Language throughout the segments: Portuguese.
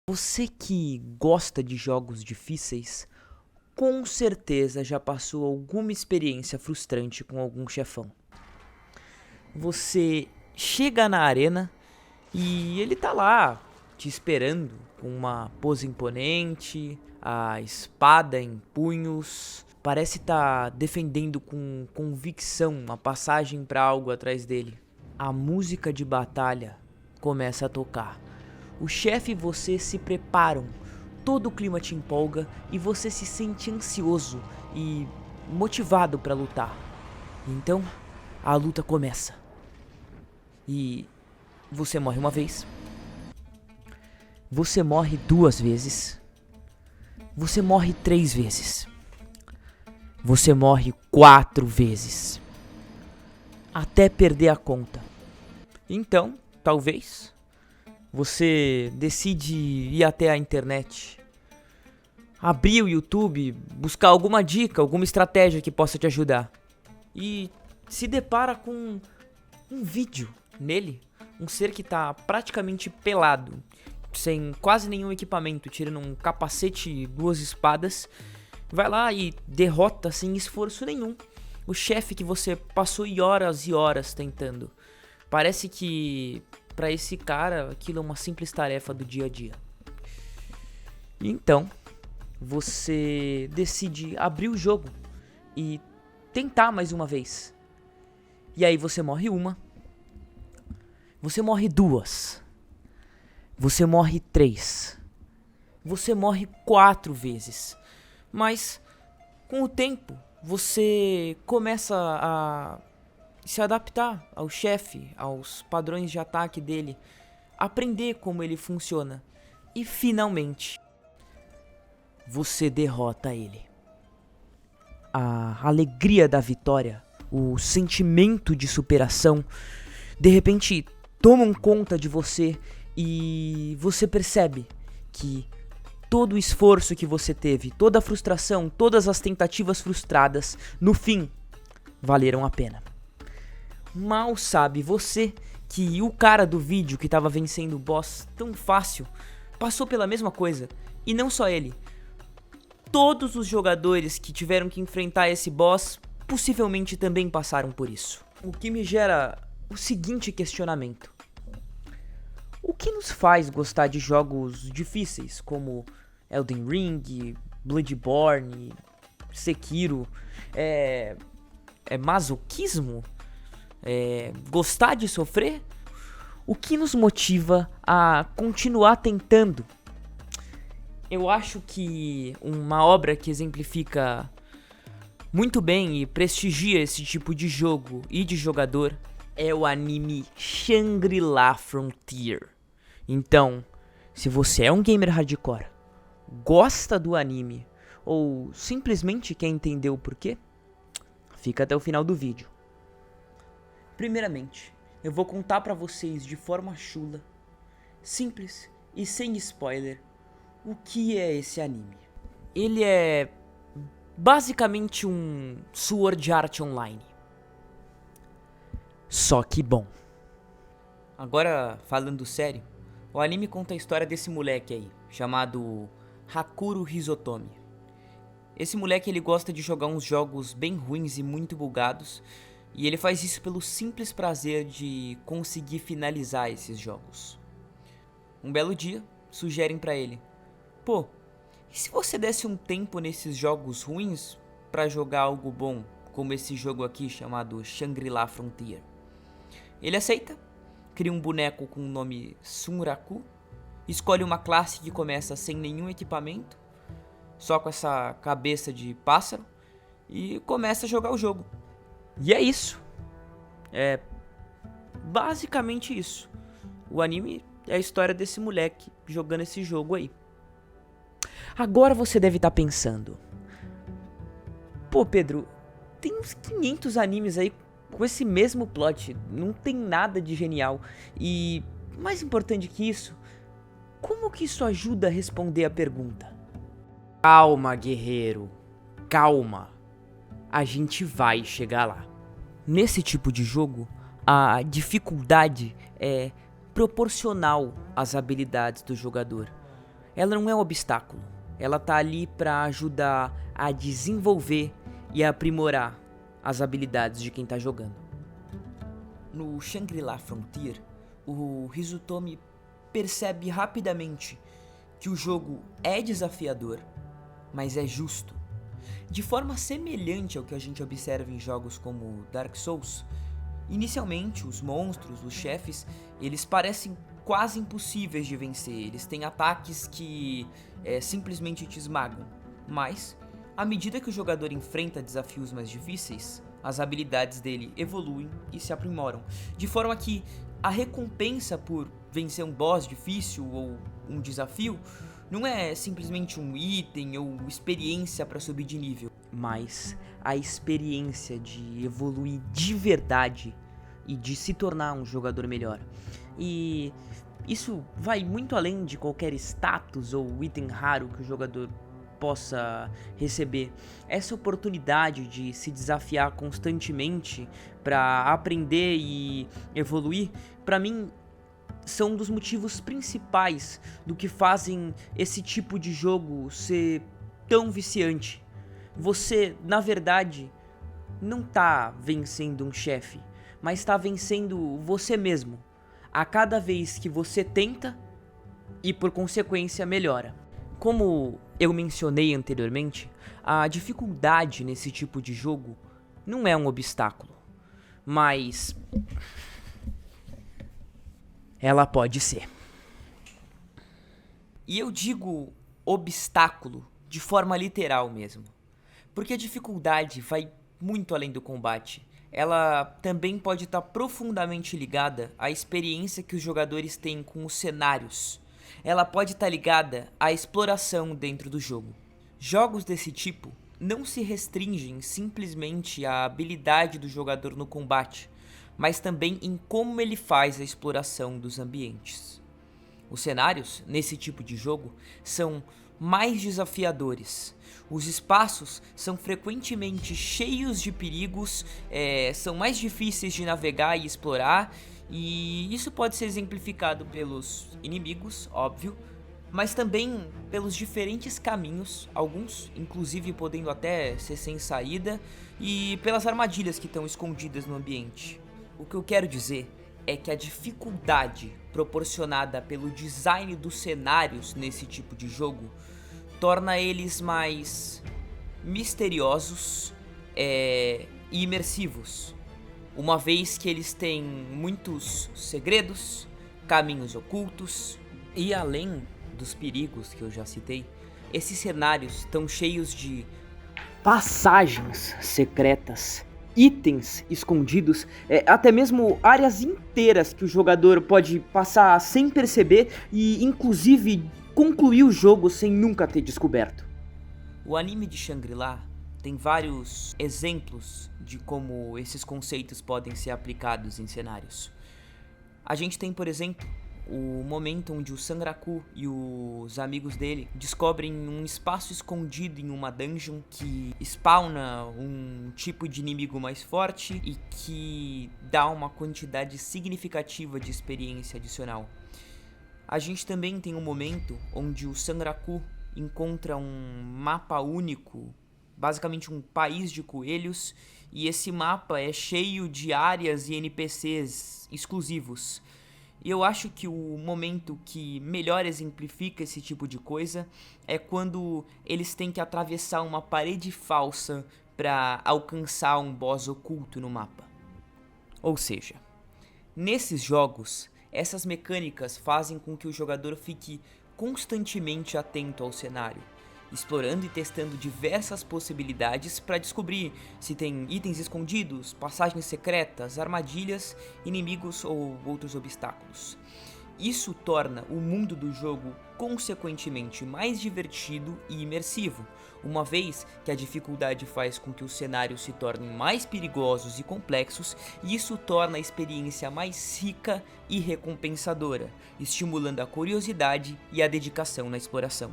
Você que gosta de jogos difíceis, com certeza já passou alguma experiência frustrante com algum chefão. Você chega na arena e ele tá lá te esperando com uma pose imponente, a espada em punhos, parece estar defendendo com convicção a passagem para algo atrás dele. A música de batalha começa a tocar. O chefe e você se preparam, todo o clima te empolga e você se sente ansioso e motivado para lutar. Então, a luta começa. E você morre uma vez. Você morre 2 vezes. Você morre 3 vezes. Você morre 4 vezes. Até perder a conta. Então, talvez você decide ir até a internet, abrir o YouTube, buscar alguma dica, alguma estratégia que possa te ajudar. E se depara com um vídeo nele, um ser que tá praticamente pelado, sem quase nenhum equipamento, tirando um capacete e 2 espadas. Vai lá e derrota sem esforço nenhum o chefe que você passou horas e horas tentando. Parece que pra esse cara aquilo é uma simples tarefa do dia a dia. Então, você decide abrir o jogo e tentar mais uma vez. E aí você morre uma. Você morre 2. Você morre 3. Você morre 4 vezes. Mas com o tempo você começa a se adaptar ao chefe, aos padrões de ataque dele, aprender como ele funciona. E finalmente você derrota ele. A alegria da vitória, o sentimento de superação, de repente tomam conta de você e você percebe que todo o esforço que você teve, toda a frustração, todas as tentativas frustradas, no fim, valeram a pena. Mal sabe você que o cara do vídeo que tava vencendo o boss tão fácil passou pela mesma coisa. E não só ele. Todos os jogadores que tiveram que enfrentar esse boss possivelmente também passaram por isso. O que me gera o seguinte questionamento: o que nos faz gostar de jogos difíceis como Elden Ring, Bloodborne, Sekiro? É masoquismo? Gostar de sofrer? O que nos motiva a continuar tentando? Eu acho que uma obra que exemplifica muito bem e prestigia esse tipo de jogo e de jogador é o anime Shangri-La Frontier. Então, se você é um gamer hardcore, gosta do anime ou simplesmente quer entender o porquê, fica até o final do vídeo. Primeiramente, eu vou contar pra vocês de forma chula, simples e sem spoiler o que é esse anime. Ele é basicamente um Sword Art Online. Só que bom. Agora, falando sério, o anime conta a história desse moleque aí, chamado Hakuro Hizotomi. Esse moleque ele gosta de jogar uns jogos bem ruins e muito bugados, e ele faz isso pelo simples prazer de conseguir finalizar esses jogos. Um belo dia, sugerem pra ele: pô, e se você desse um tempo nesses jogos ruins pra jogar algo bom, como esse jogo aqui chamado Shangri-La Frontier? Ele aceita, cria um boneco com o nome Sunraku, escolhe uma classe que começa sem nenhum equipamento, só com essa cabeça de pássaro, e começa a jogar o jogo. E é isso. É basicamente isso. O anime é a história desse moleque jogando esse jogo aí. Agora você deve estar pensando: pô, Pedro, tem uns 500 animes aí com esse mesmo plot, não tem nada de genial. E mais importante que isso, como que isso ajuda a responder a pergunta? Calma, guerreiro, calma. A gente vai chegar lá. Nesse tipo de jogo, a dificuldade é proporcional às habilidades do jogador. ela não é um obstáculo. Ela tá ali para ajudar a desenvolver e a aprimorar as habilidades de quem tá jogando. No Shangri-La Frontier, o Hizutomi percebe rapidamente que o jogo é desafiador, mas é justo. De forma semelhante ao que a gente observa em jogos como Dark Souls, inicialmente os monstros, os chefes, eles parecem quase impossíveis de vencer. Eles têm ataques que simplesmente te esmagam, mas à medida que o jogador enfrenta desafios mais difíceis, as habilidades dele evoluem e se aprimoram, de forma que a recompensa por vencer um boss difícil ou um desafio não é simplesmente um item ou experiência para subir de nível, mas a experiência de evoluir de verdade e de se tornar um jogador melhor. E isso vai muito além de qualquer status ou item raro que o jogador possa receber. Essa oportunidade de se desafiar constantemente para aprender e evoluir, para mim, são um dos motivos principais do que fazem esse tipo de jogo ser tão viciante. Você, na verdade, não tá vencendo um chefe, mas tá vencendo você mesmo a cada vez que você tenta e, por consequência, melhora. Como eu mencionei anteriormente, a dificuldade nesse tipo de jogo não é um obstáculo, mas ela pode ser. E eu digo obstáculo de forma literal mesmo, porque a dificuldade vai muito além do combate. Ela também pode estar profundamente ligada à experiência que os jogadores têm com os cenários. Ela pode estar ligada à exploração dentro do jogo. Jogos desse tipo não se restringem simplesmente à habilidade do jogador no combate, mas também em como ele faz a exploração dos ambientes. Os cenários, nesse tipo de jogo, são mais desafiadores. Os espaços são frequentemente cheios de perigos, são mais difíceis de navegar e explorar, e isso pode ser exemplificado pelos inimigos, óbvio, mas também pelos diferentes caminhos, alguns inclusive podendo até ser sem saída, e pelas armadilhas que estão escondidas no ambiente. O que eu quero dizer é que a dificuldade proporcionada pelo design dos cenários nesse tipo de jogo torna eles mais misteriosos e imersivos, uma vez que eles têm muitos segredos, caminhos ocultos, e além dos perigos que eu já citei, esses cenários estão cheios de passagens secretas, itens escondidos, até mesmo áreas inteiras que o jogador pode passar sem perceber e inclusive concluir o jogo sem nunca ter descoberto. O anime de Shangri-La tem vários exemplos de como esses conceitos podem ser aplicados em cenários. A gente tem, por exemplo, o momento onde o Sanraku e os amigos dele descobrem um espaço escondido em uma dungeon que spawna um tipo de inimigo mais forte e que dá uma quantidade significativa de experiência adicional. A gente também tem um momento onde o Sanraku encontra um mapa único, basicamente um país de coelhos, e esse mapa é cheio de áreas e NPCs exclusivos. E eu acho que o momento que melhor exemplifica esse tipo de coisa é quando eles têm que atravessar uma parede falsa para alcançar um boss oculto no mapa. Ou seja, nesses jogos, essas mecânicas fazem com que o jogador fique constantemente atento ao cenário, explorando e testando diversas possibilidades para descobrir se tem itens escondidos, passagens secretas, armadilhas, inimigos ou outros obstáculos. Isso torna o mundo do jogo consequentemente mais divertido e imersivo, uma vez que a dificuldade faz com que os cenários se tornem mais perigosos e complexos, e isso torna a experiência mais rica e recompensadora, estimulando a curiosidade e a dedicação na exploração.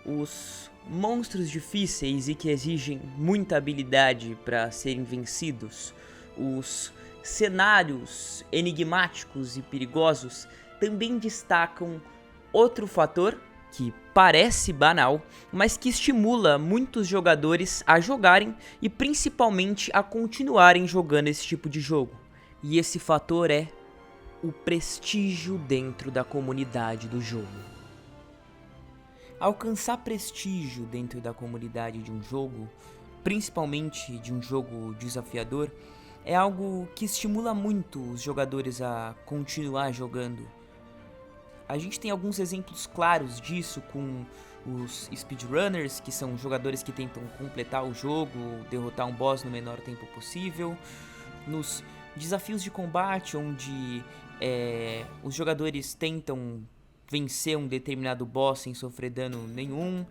Os monstros difíceis e que exigem muita habilidade para serem vencidos, os cenários enigmáticos e perigosos também destacam Outro fator que parece banal, mas que estimula muitos jogadores a jogarem e principalmente a continuarem jogando esse tipo de jogo. E esse fator é o prestígio dentro da comunidade do jogo. Alcançar prestígio dentro da comunidade de um jogo, principalmente de um jogo desafiador, é algo que estimula muito os jogadores a continuar jogando. A gente tem alguns exemplos claros disso com os speedrunners, que são jogadores que tentam completar o jogo, derrotar um boss no menor tempo possível. Nos desafios de combate, onde os jogadores tentam vencer um determinado boss sem sofrer dano nenhum.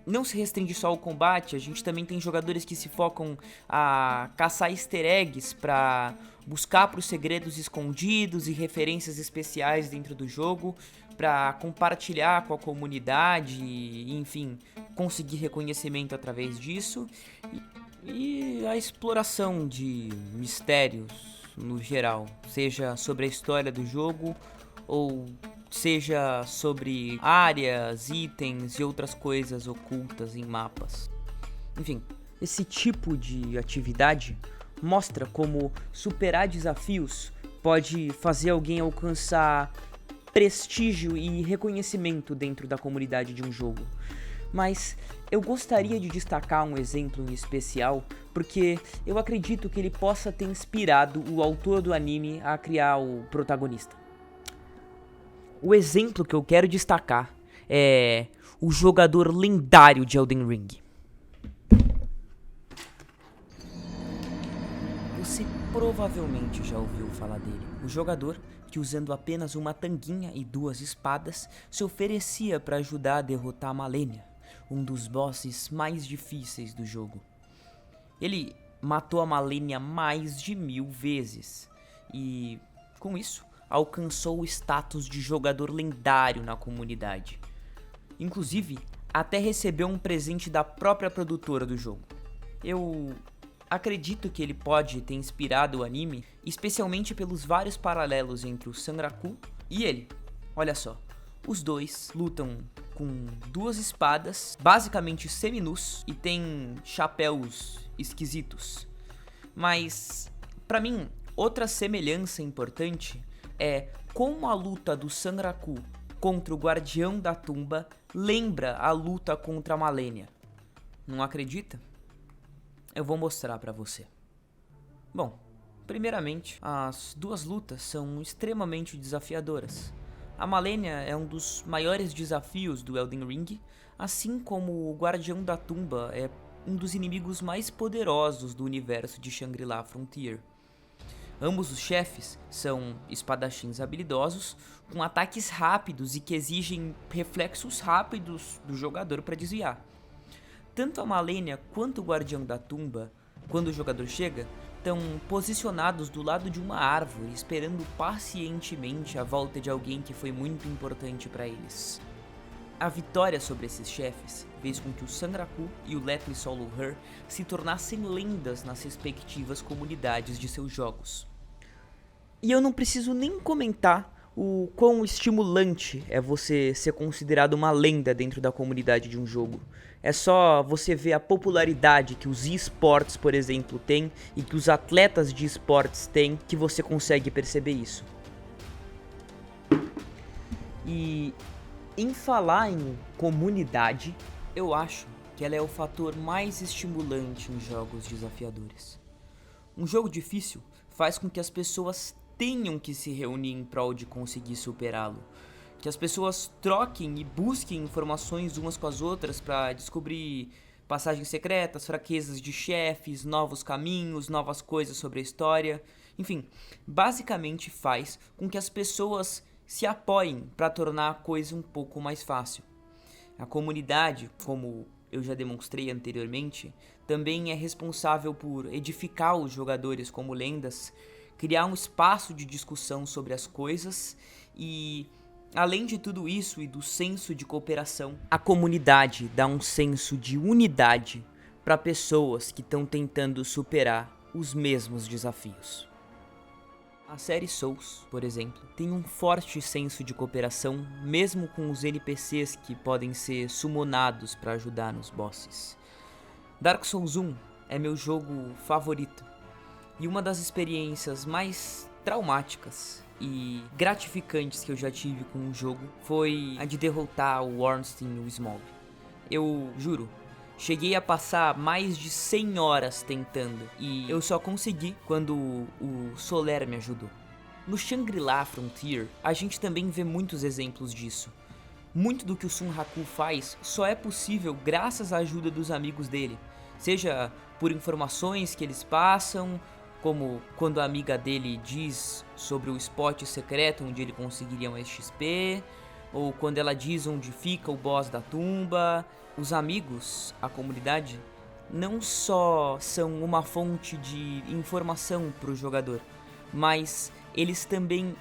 Não se restringe só ao combate, a gente também tem jogadores que se focam a caçar easter eggs para buscar por segredos escondidos e referências especiais dentro do jogo, para compartilhar com a comunidade e, enfim, conseguir reconhecimento através disso. E a exploração de mistérios no geral, seja sobre a história do jogo ou seja sobre áreas, itens e outras coisas ocultas em mapas. Enfim, esse tipo de atividade mostra como superar desafios pode fazer alguém alcançar prestígio e reconhecimento dentro da comunidade de um jogo. Mas eu gostaria de destacar um exemplo em especial, porque eu acredito que ele possa ter inspirado o autor do anime a criar o protagonista. O exemplo que eu quero destacar é o jogador lendário de Elden Ring. Você provavelmente já ouviu falar dele. O jogador que, usando apenas uma tanguinha e 2 espadas, se oferecia para ajudar a derrotar Malenia, um dos bosses mais difíceis do jogo. Ele matou a Malenia mais de 1000 vezes e, com isso, alcançou o status de jogador lendário na comunidade. Inclusive, até recebeu um presente da própria produtora do jogo. Eu acredito que ele pode ter inspirado o anime, especialmente pelos vários paralelos entre o Sanraku e ele. Olha só, os dois lutam com 2 espadas, basicamente seminus, e têm chapéus esquisitos. Mas, pra mim, outra semelhança importante é como a luta do Sanraku contra o Guardião da Tumba lembra a luta contra a Malenia. Não acredita? Eu vou mostrar pra você. Bom, primeiramente, as 2 lutas são extremamente desafiadoras. A Malenia é um dos maiores desafios do Elden Ring, assim como o Guardião da Tumba é um dos inimigos mais poderosos do universo de Shangri-La Frontier. Ambos os chefes são espadachins habilidosos, com ataques rápidos e que exigem reflexos rápidos do jogador para desviar. Tanto a Malenia quanto o Guardião da Tumba, quando o jogador chega, estão posicionados do lado de uma árvore, esperando pacientemente a volta de alguém que foi muito importante para eles. A vitória sobre esses chefes fez com que o Sanraku e o Let Me Solo Her se tornassem lendas nas respectivas comunidades de seus jogos. E eu não preciso nem comentar o quão estimulante é você ser considerado uma lenda dentro da comunidade de um jogo. É só você ver a popularidade que os esportes, por exemplo, têm e que os atletas de esportes têm, que você consegue perceber isso. E em falar em comunidade, eu acho que ela é o fator mais estimulante em jogos desafiadores. Um jogo difícil faz com que as pessoas tenham que se reunir em prol de conseguir superá-lo. Que as pessoas troquem e busquem informações umas com as outras para descobrir passagens secretas, fraquezas de chefes, novos caminhos, novas coisas sobre a história. Enfim, basicamente faz com que as pessoas se apoiem para tornar a coisa um pouco mais fácil. A comunidade, como eu já demonstrei anteriormente, também é responsável por edificar os jogadores como lendas, criar um espaço de discussão sobre as coisas e, além de tudo isso e do senso de cooperação, a comunidade dá um senso de unidade para pessoas que estão tentando superar os mesmos desafios. A série Souls, por exemplo, tem um forte senso de cooperação, mesmo com os NPCs que podem ser summonados para ajudar nos bosses. Dark Souls 1 é meu jogo favorito, e uma das experiências mais traumáticas e gratificantes que eu já tive com um jogo foi a de derrotar o Ornstein e o Smough. Eu juro, cheguei a passar mais de 100 horas tentando, e eu só consegui quando o Solaire me ajudou. No Shangri-La Frontier, a gente também vê muitos exemplos disso. Muito do que o Sun Haku faz só é possível graças à ajuda dos amigos dele, seja por informações que eles passam, como quando a amiga dele diz sobre o spot secreto onde ele conseguiria mais XP, ou quando ela diz onde fica o boss da tumba. Os amigos, a comunidade, não só são uma fonte de informação para o jogador, mas eles também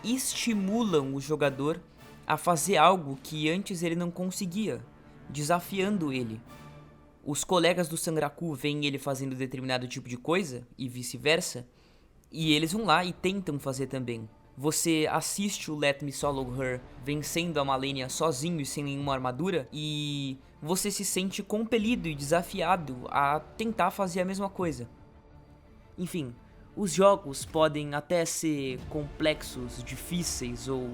estimulam o jogador a fazer algo que antes ele não conseguia, desafiando ele. Os colegas do Sanraku veem ele fazendo determinado tipo de coisa, e vice-versa, e eles vão lá e tentam fazer também. Você assiste o Let Me Swallow Her vencendo a Malenia sozinho e sem nenhuma armadura, e você se sente compelido e desafiado a tentar fazer a mesma coisa. Enfim, os jogos podem até ser complexos, difíceis ou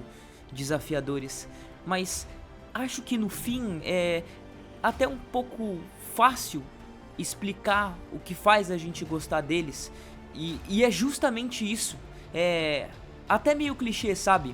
desafiadores, mas acho que no fim é até um pouco fácil explicar o que faz a gente gostar deles, e é justamente isso. É até meio clichê, sabe?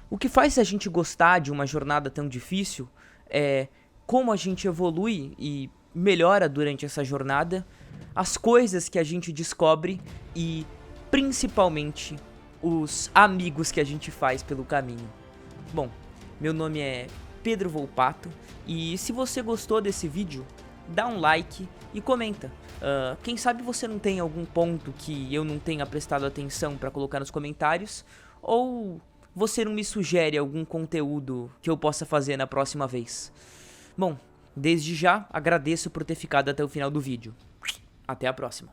O que faz a gente gostar de uma jornada tão difícil é como a gente evolui e melhora durante essa jornada, as coisas que a gente descobre e, principalmente, os amigos que a gente faz pelo caminho. Bom, meu nome é Pedro Volpato, e se você gostou desse vídeo, dá um like e comenta. Quem sabe você não tem algum ponto que eu não tenha prestado atenção para colocar nos comentários, ou você não me sugere algum conteúdo que eu possa fazer na próxima vez. Bom, desde já agradeço por ter ficado até o final do vídeo. Até a próxima.